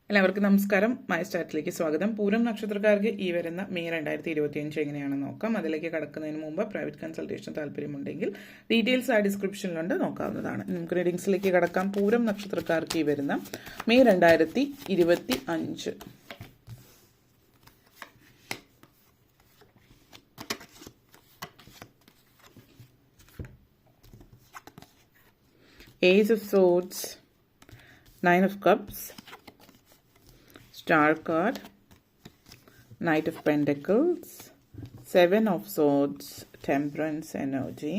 എല്ലാവർക്കും നമസ്കാരം. മൈ സ്റ്റാറ്റിലേക്ക് സ്വാഗതം. പൂരം നക്ഷത്രക്കാർക്ക് ഈ വരുന്ന മെയ് 2025 എങ്ങനെയാണെന്ന് നോക്കാം. അതിലേക്ക് കടക്കുന്നതിന് മുമ്പ് പ്രൈവറ്റ് കൺസൾട്ടേഷൻ താല്പര്യമുണ്ടെങ്കിൽ ഡീറ്റെയിൽസ് ആ ഡിസ്ക്രിപ്ഷനിലുണ്ട്, നോക്കാവുന്നതാണ്. നമുക്ക് റീഡിങ്സിലേക്ക് കടക്കാം. പൂരം നക്ഷത്രക്കാർക്ക് ഈ വരുന്ന May 2025. Ace of Swords, Nine of Cups, Star card, Knight of Pentacles, Seven of Swords, Temperance energy.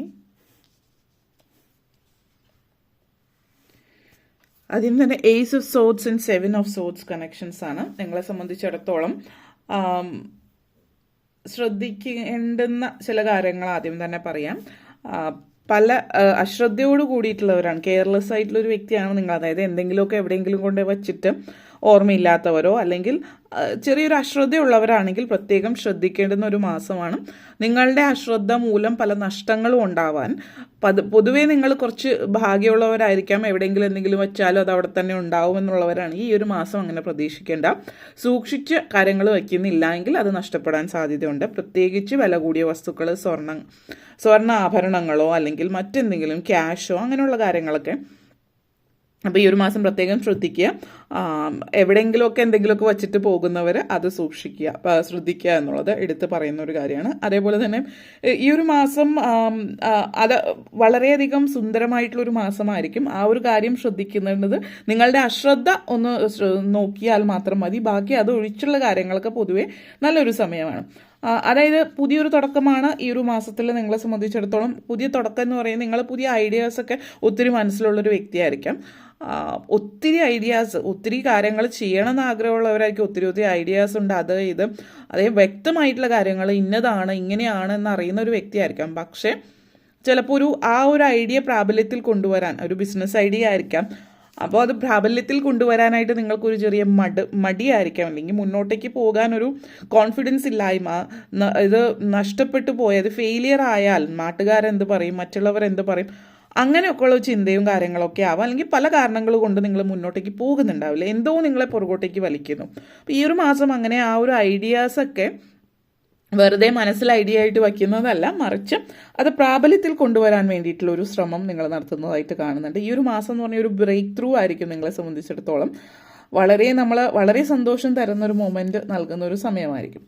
ആദ്യം തന്നെ Ace of Swords and Seven of Swords connections ആണ്. നിങ്ങളെ സംബന്ധിച്ചിടത്തോളം ശ്രദ്ധിക്കേണ്ടുന്ന ചില കാര്യങ്ങൾ ആദ്യം തന്നെ പറയാം. പല അശ്രദ്ധയോട് കൂടിയിട്ടുള്ളവരാണ്, കെയർലെസ് ആയിട്ടുള്ളൊരു വ്യക്തിയാണ് നിങ്ങൾ. അതായത് എന്തെങ്കിലുമൊക്കെ എവിടെയെങ്കിലും കൊണ്ട് വച്ചിട്ട് ഓർമ്മയില്ലാത്തവരോ അല്ലെങ്കിൽ ചെറിയൊരു അശ്രദ്ധയുള്ളവരാണെങ്കിൽ പ്രത്യേകം ശ്രദ്ധിക്കേണ്ടുന്ന ഒരു മാസമാണ്. നിങ്ങളുടെ അശ്രദ്ധ മൂലം പല നഷ്ടങ്ങളും ഉണ്ടാവാൻ പൊതുവേ നിങ്ങൾ കുറച്ച് ഭാഗ്യമുള്ളവരായിരിക്കാം. എവിടെയെങ്കിലും എന്തെങ്കിലും വെച്ചാലും അത് അവിടെ തന്നെ ഉണ്ടാവുമെന്നുള്ളവരാണ്. ഈ ഒരു മാസം അങ്ങനെ പ്രതീക്ഷിക്കേണ്ട. സൂക്ഷിച്ച് കാര്യങ്ങൾ വയ്ക്കുന്നില്ല എങ്കിൽ അത് നഷ്ടപ്പെടാൻ സാധ്യതയുണ്ട്. പ്രത്യേകിച്ച് വില കൂടിയ വസ്തുക്കൾ, സ്വർണ്ണ ആഭരണങ്ങളോ അല്ലെങ്കിൽ മറ്റെന്തെങ്കിലും ക്യാഷോ അങ്ങനെയുള്ള കാര്യങ്ങളൊക്കെ. അപ്പോൾ ഈ ഒരു മാസം പ്രത്യേകം ശ്രദ്ധിക്കുക. എവിടെയെങ്കിലുമൊക്കെ എന്തെങ്കിലുമൊക്കെ വച്ചിട്ട് പോകുന്നവർ അത് ശ്രദ്ധിക്കുക എന്നുള്ളത് എടുത്ത് പറയുന്ന ഒരു കാര്യമാണ്. അതേപോലെ തന്നെ ഈ ഒരു മാസം അത് വളരെയധികം സുന്ദരമായിട്ടുള്ളൊരു മാസമായിരിക്കും. ആ ഒരു കാര്യം ശ്രദ്ധിക്കുന്നത് നിങ്ങളുടെ അശ്രദ്ധ ഒന്ന് നോക്കിയാൽ മാത്രം മതി. ബാക്കി അത് ഒഴിച്ചുള്ള കാര്യങ്ങളൊക്കെ പൊതുവെ നല്ലൊരു സമയമാണ്. അതായത് പുതിയൊരു തുടക്കമാണ് ഈ ഒരു മാസത്തിൽ നിങ്ങളെ സംബന്ധിച്ചിടത്തോളം. പുതിയ തുടക്കം എന്ന് പറയുന്നത് നിങ്ങൾ പുതിയ ഐഡിയാസൊക്കെ ഒത്തിരി മനസ്സിലുള്ളൊരു വ്യക്തിയായിരിക്കാം. ഒത്തിരി ഐഡിയാസ്, ഒത്തിരി കാര്യങ്ങൾ ചെയ്യണമെന്ന് ആഗ്രഹമുള്ളവരായിരിക്കും. ഒത്തിരി ഐഡിയാസ് ഉണ്ട്. അതേ വ്യക്തമായിട്ടുള്ള കാര്യങ്ങൾ ഇന്നതാണ് ഇങ്ങനെയാണ് എന്ന് അറിയുന്ന ഒരു വ്യക്തിയായിരിക്കാം. പക്ഷേ ചിലപ്പോൾ ആ ഒരു ഐഡിയ പ്രാബല്യത്തിൽ കൊണ്ടുവരാൻ, ഒരു ബിസിനസ് ഐഡിയ ആയിരിക്കാം, അപ്പോൾ അത് പ്രാബല്യത്തിൽ കൊണ്ടുവരാനായിട്ട് നിങ്ങൾക്കൊരു ചെറിയ മടിയായിരിക്കാം. അല്ലെങ്കിൽ മുന്നോട്ടേക്ക് പോകാനൊരു കോൺഫിഡൻസ് ഇല്ലായ്മ, ഇത് നഷ്ടപ്പെട്ടു പോയത് ഫെയിലിയർ ആയാൽ നാട്ടുകാരെന്ത് പറയും, മറ്റുള്ളവരെന്ത് പറയും, അങ്ങനെയൊക്കെയുള്ള ചിന്തയും കാര്യങ്ങളൊക്കെ ആവാം. അല്ലെങ്കിൽ പല കാരണങ്ങൾ കൊണ്ട് നിങ്ങൾ മുന്നോട്ടേക്ക് പോകുന്നുണ്ടാവില്ല, എന്തോ നിങ്ങളെ പുറകോട്ടേക്ക് വലിക്കുന്നു. അപ്പോൾ ഈ ഒരു മാസം അങ്ങനെ ആ ഒരു ഐഡിയാസൊക്കെ വെറുതെ മനസ്സിൽ ഐഡിയ ആയിട്ട് വയ്ക്കുന്നതല്ല, മറിച്ച് അത് പ്രാബല്യത്തിൽ കൊണ്ടുവരാൻ വേണ്ടിയിട്ടുള്ള ഒരു ശ്രമം നിങ്ങൾ നടത്തുന്നതായിട്ട് കാണുന്നുണ്ട്. ഈ ഒരു മാസം എന്ന് പറഞ്ഞാൽ ഒരു ബ്രേക്ക് ത്രൂ ആയിരിക്കും നിങ്ങളെ സംബന്ധിച്ചിടത്തോളം. വളരെ സന്തോഷം തരുന്നൊരു മൊമെൻറ്റ് നൽകുന്ന ഒരു സമയമായിരിക്കും.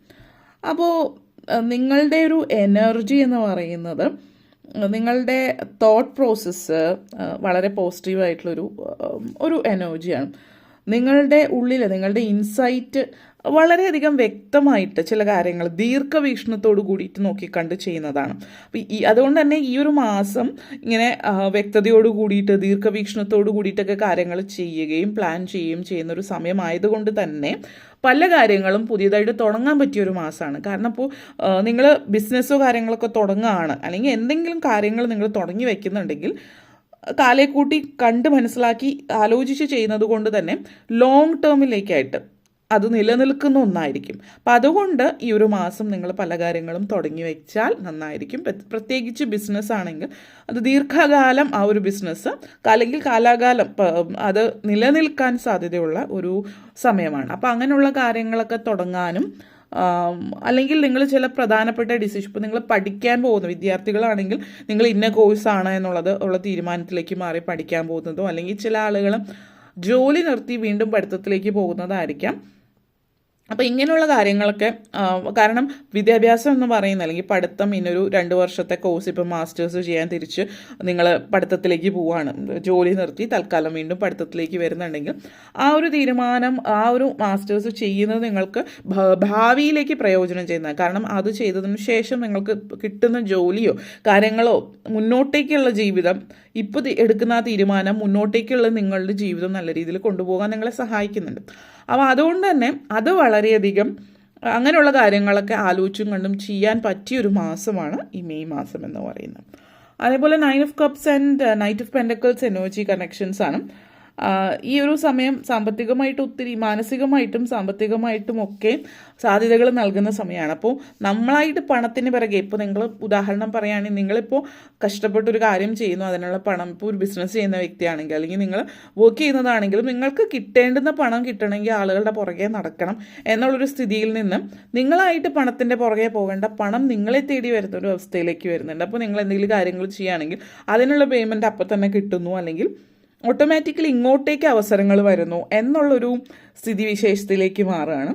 അപ്പോൾ നിങ്ങളുടെ ഒരു എനർജി എന്ന് പറയുന്നത്, നിങ്ങളുടെ തോട്ട് പ്രോസസ്സ് വളരെ പോസിറ്റീവായിട്ടുള്ളൊരു എനർജിയാണ്. നിങ്ങളുടെ ഉള്ളിൽ നിങ്ങളുടെ ഇൻസൈറ്റ് വളരെയധികം വ്യക്തമായിട്ട് ചില കാര്യങ്ങൾ ദീർഘവീക്ഷണത്തോട് കൂടിയിട്ട് നോക്കിക്കണ്ട് ചെയ്യുന്നതാണ്. അപ്പം അതുകൊണ്ട് തന്നെ ഈ ഒരു മാസം ഇങ്ങനെ വ്യക്തതയോട് കൂടിയിട്ട് ദീർഘവീക്ഷണത്തോട് കൂടിയിട്ടൊക്കെ കാര്യങ്ങൾ ചെയ്യുകയും പ്ലാൻ ചെയ്യുകയും ചെയ്യുന്നൊരു സമയമായതുകൊണ്ട് തന്നെ പല കാര്യങ്ങളും പുതിയതായിട്ട് തുടങ്ങാൻ പറ്റിയൊരു മാസമാണ്. കാരണം ഇപ്പോൾ നിങ്ങൾ ബിസിനസ്സോ കാര്യങ്ങളൊക്കെ തുടങ്ങുകയാണ്, അല്ലെങ്കിൽ എന്തെങ്കിലും കാര്യങ്ങൾ നിങ്ങൾ തുടങ്ങി വയ്ക്കുന്നുണ്ടെങ്കിൽ കാലേക്കൂട്ടി കണ്ട് മനസ്സിലാക്കി ആലോചിച്ച് ചെയ്യുന്നത് കൊണ്ട് തന്നെ ലോങ് ടേമിലേക്കായിട്ട് അത് നിലനിൽക്കുന്ന ഒന്നായിരിക്കും. അപ്പം അതുകൊണ്ട് ഈ ഒരു മാസം നിങ്ങൾ പല കാര്യങ്ങളും തുടങ്ങി വെച്ചാൽ നന്നായിരിക്കും. പ്രത്യേകിച്ച് ബിസിനസ് ആണെങ്കിൽ അത് ദീർഘകാലം ആ ഒരു ബിസിനസ് അല്ലെങ്കിൽ കാലാകാലം അത് നിലനിൽക്കാൻ സാധ്യതയുള്ള ഒരു സമയമാണ്. അപ്പം അങ്ങനെയുള്ള കാര്യങ്ങളൊക്കെ തുടങ്ങാനും, അല്ലെങ്കിൽ നിങ്ങൾ ചില പ്രധാനപ്പെട്ട ഡിസിഷൻ, ഇപ്പോൾ നിങ്ങൾ പഠിക്കാൻ പോകുന്ന വിദ്യാർത്ഥികളാണെങ്കിൽ നിങ്ങൾ ഇന്ന കോഴ്സാണ് ഉള്ള തീരുമാനത്തിലേക്ക് മാറി പഠിക്കാൻ പോകുന്നതോ, അല്ലെങ്കിൽ ചില ആളുകൾ ജോലി നിർത്തി വീണ്ടും പഠിത്തത്തിലേക്ക് പോകുന്നതായിരിക്കാം. അപ്പോൾ ഇങ്ങനെയുള്ള കാര്യങ്ങളൊക്കെ, കാരണം വിദ്യാഭ്യാസം എന്ന് പറയുന്നത് അല്ലെങ്കിൽ പഠിത്തം ഇന്നൊരു 2 വർഷത്തെ കോഴ്സ്, ഇപ്പോൾ മാസ്റ്റേഴ്സ് ചെയ്യാൻ തിരിച്ച് നിങ്ങൾ പഠിത്തത്തിലേക്ക് പോവുകയാണ്, ജോലി നിർത്തി തൽക്കാലം വീണ്ടും പഠിത്തത്തിലേക്ക് വരുന്നുണ്ടെങ്കിൽ ആ ഒരു തീരുമാനം, ആ ഒരു മാസ്റ്റേഴ്സ് ചെയ്യുന്നത് നിങ്ങൾക്ക് ഭാവിയിലേക്ക് പ്രയോജനം ചെയ്യുന്നത്. കാരണം അത് ചെയ്തതിനു ശേഷം നിങ്ങൾക്ക് കിട്ടുന്ന ജോലിയോ കാര്യങ്ങളോ, മുന്നോട്ടേക്കുള്ള ജീവിതം, ഇപ്പോൾ എടുക്കുന്ന ആ തീരുമാനം മുന്നോട്ടേക്കുള്ള നിങ്ങളുടെ ജീവിതം നല്ല രീതിയിൽ കൊണ്ടുപോകാൻ നിങ്ങളെ സഹായിക്കുന്നുണ്ട്. അപ്പോൾ അതുകൊണ്ട് തന്നെ അത് വളരെയധികം അങ്ങനെയുള്ള കാര്യങ്ങളൊക്കെ ആലോചിച്ചും കണ്ടും ചെയ്യാൻ പറ്റിയൊരു മാസമാണ് ഈ മെയ് മാസം എന്ന് പറയുന്നത്. അതേപോലെ 9 of Cups and Knight of Pentacles energy connections ആണ്. ഈ ഒരു സമയം സാമ്പത്തികമായിട്ട് ഒത്തിരി മാനസികമായിട്ടും സാമ്പത്തികമായിട്ടും ഒക്കെ സാധ്യതകൾ നൽകുന്ന സമയമാണ്. അപ്പോൾ നമ്മളായിട്ട് പണത്തിന് പിറകെ, ഇപ്പോൾ നിങ്ങൾ ഉദാഹരണം പറയുകയാണെങ്കിൽ നിങ്ങളിപ്പോൾ കഷ്ടപ്പെട്ടൊരു കാര്യം ചെയ്യുന്നു, അതിനുള്ള പണം, ഇപ്പോൾ ഒരു ബിസിനസ് ചെയ്യുന്ന വ്യക്തിയാണെങ്കിൽ അല്ലെങ്കിൽ നിങ്ങൾ വർക്ക് ചെയ്യുന്നതാണെങ്കിലും നിങ്ങൾക്ക് കിട്ടേണ്ടുന്ന പണം കിട്ടണമെങ്കിൽ ആളുകളുടെ പുറകെ നടക്കണം എന്നുള്ളൊരു സ്ഥിതിയിൽ നിന്ന് നിങ്ങളായിട്ട് പണത്തിൻ്റെ പുറകെ പോകേണ്ട, പണം നിങ്ങളെ തേടി വരുന്ന ഒരു അവസ്ഥയിലേക്ക് വരുന്നുണ്ട്. അപ്പോൾ നിങ്ങൾ എന്തെങ്കിലും കാര്യങ്ങൾ ചെയ്യുകയാണെങ്കിൽ അതിനുള്ള പേയ്മെൻറ്റ് അപ്പം തന്നെ കിട്ടുന്നു, അല്ലെങ്കിൽ ഓട്ടോമാറ്റിക്കലി ഇങ്ങോട്ടേക്ക് അവസരങ്ങൾ വരുന്നു എന്നുള്ളൊരു സ്ഥിതിവിശേഷത്തിലേക്ക് മാറുകയാണ്.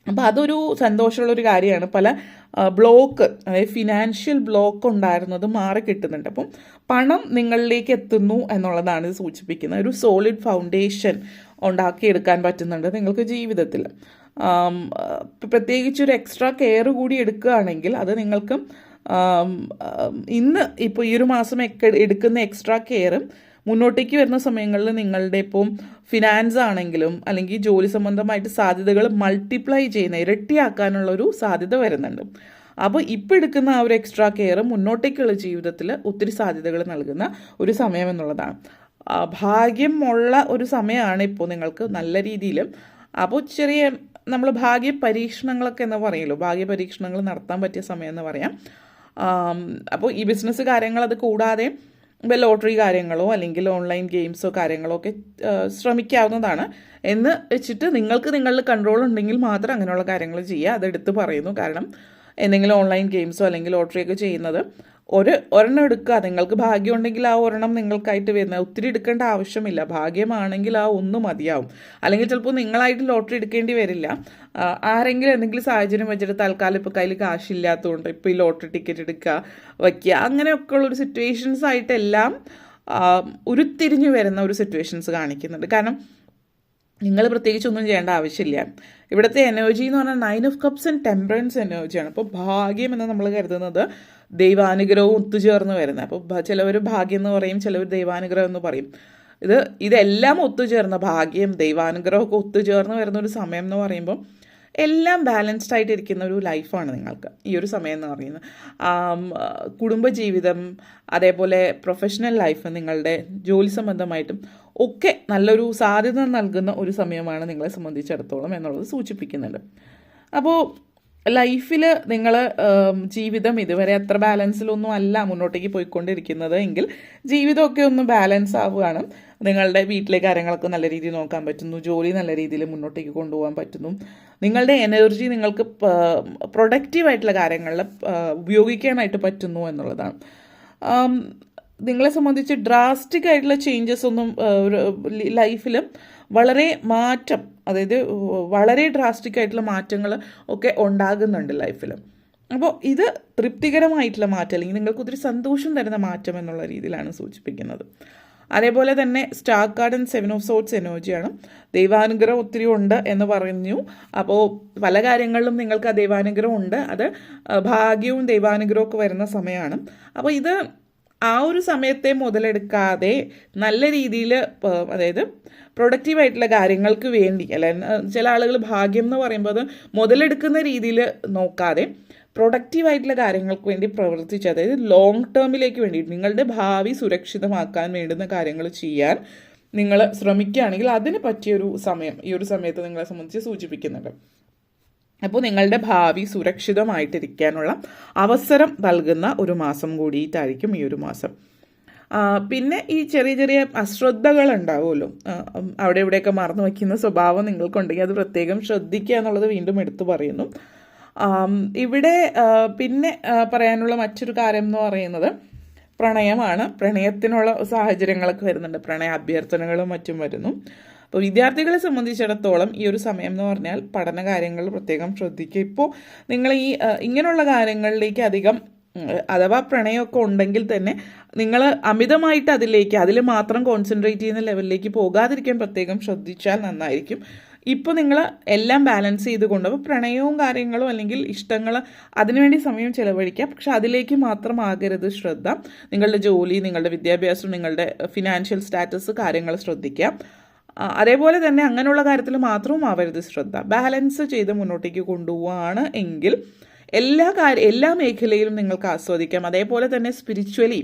അപ്പോൾ അതൊരു സന്തോഷമുള്ളൊരു കാര്യമാണ്. പല ബ്ലോക്ക്, അതായത് ഫിനാൻഷ്യൽ ബ്ലോക്ക് ഉണ്ടായിരുന്നത് മാറി കിട്ടുന്നുണ്ട്. അപ്പം പണം നിങ്ങളിലേക്ക് എത്തുന്നു എന്നുള്ളതാണ് ഇത് സൂചിപ്പിക്കുന്നത്. ഒരു സോളിഡ് ഫൗണ്ടേഷൻ ഉണ്ടാക്കിയെടുക്കാൻ പറ്റുന്നുണ്ട് നിങ്ങൾക്ക് ജീവിതത്തിൽ. പ്രത്യേകിച്ചൊരു എക്സ്ട്രാ കെയർ കൂടി എടുക്കുകയാണെങ്കിൽ അത് നിങ്ങൾക്ക് ഇന്ന് ഇപ്പോൾ ഈ ഒരു മാസം എടുക്കുന്ന എക്സ്ട്രാ കെയർ മുന്നോട്ടേക്ക് വരുന്ന സമയങ്ങളിൽ നിങ്ങളുടെ ഇപ്പം ഫിനാൻസ് ആണെങ്കിലും അല്ലെങ്കിൽ ജോലി സംബന്ധമായിട്ട് സാധ്യതകൾ മൾട്ടിപ്ലൈ ചെയ്യുന്ന, ഇരട്ടിയാക്കാനുള്ളൊരു സാധ്യത വരുന്നുണ്ട്. അപ്പോൾ ഇപ്പോൾ എടുക്കുന്ന ആ ഒരു എക്സ്ട്രാ കെയർ മുന്നോട്ടേക്കുള്ള ജീവിതത്തിൽ ഒത്തിരി സാധ്യതകൾ നൽകുന്ന ഒരു സമയം എന്നുള്ളതാണ്. ഭാഗ്യമുള്ള ഒരു സമയമാണ് ഇപ്പോൾ നിങ്ങൾക്ക് നല്ല രീതിയിൽ. അപ്പോൾ ചെറിയ നമ്മൾ ഭാഗ്യ പരീക്ഷണങ്ങളൊക്കെ എന്ന് പറയുമല്ലോ, ഭാഗ്യ പരീക്ഷണങ്ങൾ നടത്താൻ പറ്റിയ സമയം എന്ന് പറയാം. അപ്പോൾ ഈ ബിസിനസ് കാര്യങ്ങൾ അത് കൂടാതെ ഇപ്പോൾ ലോട്ടറി കാര്യങ്ങളോ അല്ലെങ്കിൽ ഓൺലൈൻ ഗെയിംസോ കാര്യങ്ങളോ ഒക്കെ ശ്രമിക്കാവുന്നതാണ്. എന്ന് വെച്ചിട്ട് നിങ്ങൾക്ക് നിങ്ങളിൽ കൺട്രോൾ ഉണ്ടെങ്കിൽ മാത്രം അങ്ങനെയുള്ള കാര്യങ്ങൾ ചെയ്യുക. അതെടുത്ത് പറയുന്നു. കാരണം എന്തെങ്കിലും ഓൺലൈൻ ഗെയിംസോ അല്ലെങ്കിൽ ലോട്ടറിയൊക്കെ ചെയ്യുന്നത് ഒരെണ്ണം എടുക്കുക. നിങ്ങൾക്ക് ഭാഗ്യമുണ്ടെങ്കിൽ ആ ഒരെണ്ണം നിങ്ങൾക്കായിട്ട് വരുന്നത്, ഒത്തിരി എടുക്കേണ്ട ആവശ്യമില്ല. ഭാഗ്യമാണെങ്കിൽ ആ ഒന്ന് മതിയാവും. അല്ലെങ്കിൽ ചിലപ്പോൾ നിങ്ങളായിട്ട് ലോട്ടറി എടുക്കേണ്ടി വരില്ല. ആരെങ്കിലും എന്തെങ്കിലും സാഹചര്യം വെച്ചിട്ട് തൽക്കാലം ഇപ്പോൾ കയ്യിൽ കാശില്ലാത്തതുകൊണ്ട് ഇപ്പോൾ ഈ ലോട്ടറി ടിക്കറ്റ് എടുക്കുക, വയ്ക്കുക, അങ്ങനെയൊക്കെ ഉള്ളൊരു സിറ്റുവേഷൻസ് ആയിട്ടെല്ലാം ഉരുത്തിരിഞ്ഞു വരുന്ന ഒരു സിറ്റുവേഷൻസ് കാണിക്കുന്നുണ്ട്. കാരണം നിങ്ങൾ പ്രത്യേകിച്ച് ഒന്നും ചെയ്യേണ്ട ആവശ്യമില്ല. ഇവിടുത്തെ എനർജി എന്ന് പറഞ്ഞാൽ 9 ഓഫ് കപ്സ് ആൻഡ് ടെമ്പറൻസ് എനർജിയാണ്. അപ്പോൾ ഭാഗ്യം എന്ന് നമ്മൾ കരുതുന്നത് ദൈവാനുഗ്രഹവും ഒത്തുചേർന്ന് വരുന്നത്. അപ്പോൾ ചിലവർ ഭാഗ്യം എന്ന് പറയും, ചിലവർ ദൈവാനുഗ്രഹം എന്ന് പറയും. ഇതെല്ലാം ഒത്തുചേർന്ന, ഭാഗ്യം ദൈവാനുഗ്രഹമൊക്കെ ഒത്തുചേർന്ന് വരുന്ന ഒരു സമയം എന്ന് പറയുമ്പോൾ എല്ലാം ബാലൻസ്ഡ് ആയിട്ടിരിക്കുന്ന ഒരു ലൈഫാണ് നിങ്ങൾക്ക് ഈ ഒരു സമയം എന്ന് പറയുന്നത്. കുടുംബജീവിതം, അതേപോലെ പ്രൊഫഷണൽ ലൈഫ്, നിങ്ങളുടെ ജോലി സംബന്ധമായിട്ടും ഒക്കെ നല്ലൊരു സാധ്യത നൽകുന്ന ഒരു സമയമാണ് നിങ്ങളെ സംബന്ധിച്ചിടത്തോളം എന്നുള്ളത് സൂചിപ്പിക്കുന്നുണ്ട്. അപ്പോൾ ലൈഫിൽ നിങ്ങൾ ജീവിതം ഇതുവരെ അത്ര ബാലൻസിലൊന്നും അല്ല മുന്നോട്ടേക്ക് പോയിക്കൊണ്ടിരിക്കുന്നത് എങ്കിൽ ജീവിതമൊക്കെ ഒന്ന് ബാലൻസ് ആവുകയാണ്. നിങ്ങളുടെ വീട്ടിലെ കാര്യങ്ങളൊക്കെ നല്ല രീതിയിൽ നോക്കാൻ പറ്റുന്നു, ജോലി നല്ല രീതിയിൽ മുന്നോട്ടേക്ക് കൊണ്ടുപോകാൻ പറ്റുന്നു, നിങ്ങളുടെ എനർജി നിങ്ങൾക്ക് പ്രൊഡക്റ്റീവായിട്ടുള്ള കാര്യങ്ങളിൽ ഉപയോഗിക്കാനായിട്ട് പറ്റുന്നു എന്നുള്ളതാണ്. നിങ്ങളെ സംബന്ധിച്ച് ഡ്രാസ്റ്റിക് ആയിട്ടുള്ള ചേഞ്ചസ് ഒന്നും ലൈഫിൽ വളരെ മാറ്റം, അതായത് വളരെ ഡ്രാസ്റ്റിക് ആയിട്ടുള്ള മാറ്റങ്ങൾ ഒക്കെ ഉണ്ടാകുന്നുണ്ട് ലൈഫിൽ. അപ്പോൾ ഇത് തൃപ്തികരമായിട്ടുള്ള മാറ്റം അല്ലെങ്കിൽ നിങ്ങൾക്ക് ഒത്തിരി സന്തോഷം തരുന്ന മാറ്റം എന്നുള്ള രീതിയിലാണ് സൂചിപ്പിക്കുന്നത്. അതേപോലെ തന്നെ star card and 7 of sorts എനർജിയാണ്. ദൈവാനുഗ്രഹം ഒത്തിരി ഉണ്ട് എന്ന് പറഞ്ഞു. അപ്പോൾ പല കാര്യങ്ങളിലും നിങ്ങൾക്ക് ആ ദൈവാനുഗ്രഹം ഉണ്ട്. അത് ഭാഗ്യവും ദൈവാനുഗ്രഹവും ഒക്കെ വരുന്ന സമയമാണ്. അപ്പോൾ ഇത് ആ ഒരു സമയത്തെ മുതലെടുക്കാതെ നല്ല രീതിയിൽ, അതായത് പ്രൊഡക്റ്റീവായിട്ടുള്ള കാര്യങ്ങൾക്ക് വേണ്ടി, അല്ല ചില ആളുകൾ ഭാഗ്യം എന്ന് പറയുമ്പോൾ അത് മുതലെടുക്കുന്ന രീതിയിൽ നോക്കാതെ പ്രൊഡക്റ്റീവായിട്ടുള്ള കാര്യങ്ങൾക്ക് വേണ്ടി പ്രവർത്തിച്ച്, അതായത് ലോങ് ടേമിലേക്ക് വേണ്ടി നിങ്ങളുടെ ഭാവി സുരക്ഷിതമാക്കാൻ വേണ്ടുന്ന കാര്യങ്ങൾ ചെയ്യാൻ നിങ്ങൾ ശ്രമിക്കുകയാണെങ്കിൽ അതിന് പറ്റിയൊരു സമയം ഈ ഒരു സമയത്ത് നിങ്ങളെ സംബന്ധിച്ച് സൂചിപ്പിക്കുന്നുണ്ട്. അപ്പോൾ നിങ്ങളുടെ ഭാവി സുരക്ഷിതമായിട്ടിരിക്കാനുള്ള അവസരം നൽകുന്ന ഒരു മാസം കൂടിയിട്ടായിരിക്കും ഈ ഒരു മാസം. പിന്നെ ഈ ചെറിയ ചെറിയ അശ്രദ്ധകൾ ഉണ്ടാവുമല്ലോ, അവിടെ ഇവിടെയൊക്കെ മറന്നു വയ്ക്കുന്ന സ്വഭാവം നിങ്ങൾക്കുണ്ടെങ്കിൽ അത് പ്രത്യേകം ശ്രദ്ധിക്കുക എന്നുള്ളത് വീണ്ടും എടുത്തു പറയുന്നു. ഇവിടെ പിന്നെ പറയാനുള്ള മറ്റൊരു കാര്യം എന്ന് പറയുന്നത് പ്രണയമാണ്. പ്രണയത്തിനുള്ള സാഹചര്യങ്ങളൊക്കെ വരുന്നുണ്ട്, പ്രണയ അഭ്യർത്ഥനകളും മറ്റും വരുന്നു. അപ്പോൾ വിദ്യാർത്ഥികളെ സംബന്ധിച്ചിടത്തോളം ഈ ഒരു സമയം എന്ന് പറഞ്ഞാൽ പഠന കാര്യങ്ങൾ പ്രത്യേകം ശ്രദ്ധിക്കുക. ഇപ്പോൾ നിങ്ങൾ ഇങ്ങനെയുള്ള കാര്യങ്ങളിലേക്ക് അധികം, അഥവാ പ്രണയമൊക്കെ ഉണ്ടെങ്കിൽ തന്നെ നിങ്ങൾ അമിതമായിട്ട് അതിൽ മാത്രം കോൺസെൻട്രേറ്റ് ചെയ്യുന്ന ലെവലിലേക്ക് പോകാതിരിക്കാൻ പ്രത്യേകം ശ്രദ്ധിച്ചാൽ നന്നായിരിക്കും. ഇപ്പോൾ നിങ്ങൾ എല്ലാം ബാലൻസ് ചെയ്തുകൊണ്ട്, അപ്പോൾ പ്രണയവും കാര്യങ്ങളും അല്ലെങ്കിൽ ഇഷ്ടങ്ങൾ അതിനുവേണ്ടി സമയം ചിലവഴിക്കുക, പക്ഷെ അതിലേക്ക് മാത്രം ആകരുത് ശ്രദ്ധ. നിങ്ങളുടെ ജോലി, നിങ്ങളുടെ വിദ്യാഭ്യാസം, നിങ്ങളുടെ ഫിനാൻഷ്യൽ സ്റ്റാറ്റസ് കാര്യങ്ങൾ ശ്രദ്ധിക്കുക. അതേപോലെ തന്നെ അങ്ങനെയുള്ള കാര്യത്തിൽ മാത്രവും ആവരുത് ശ്രദ്ധ. ബാലൻസ് ചെയ്ത് മുന്നോട്ടേക്ക് കൊണ്ടുപോവുകയാണ് എങ്കിൽ എല്ലാ മേഖലയിലും നിങ്ങൾക്ക് ആസ്വദിക്കാം. അതേപോലെ തന്നെ സ്പിരിച്വലി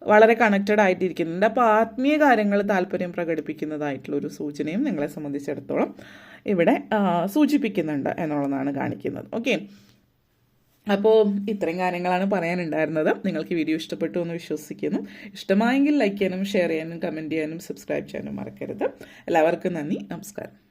വളരെ കണക്റ്റഡ് ആയിട്ടിരിക്കുന്നുണ്ട്. അപ്പോൾ ആത്മീയ കാര്യങ്ങൾ താല്പര്യം പ്രകടിപ്പിക്കുന്നതായിട്ടുള്ളൊരു സൂചനയും നിങ്ങളെ സംബന്ധിച്ചിടത്തോളം ഇവിടെ സൂചിപ്പിക്കുന്നുണ്ട് എന്നുള്ളതാണ് കാണിക്കുന്നത്. ഓക്കെ, അപ്പോൾ ഇത്രയും കാര്യങ്ങളാണ് പറയാനുണ്ടായിരുന്നത്. നിങ്ങൾക്ക് വീഡിയോ ഇഷ്ടപ്പെട്ടു എന്ന് വിശ്വസിക്കുന്നു. ഇഷ്ടമായെങ്കിൽ ലൈക്ക് ചെയ്യാനും ഷെയർ ചെയ്യാനും കമൻറ്റ് ചെയ്യാനും സബ്സ്ക്രൈബ് ചെയ്യാനും മറക്കരുത്. എല്ലാവർക്കും നന്ദി, നമസ്കാരം.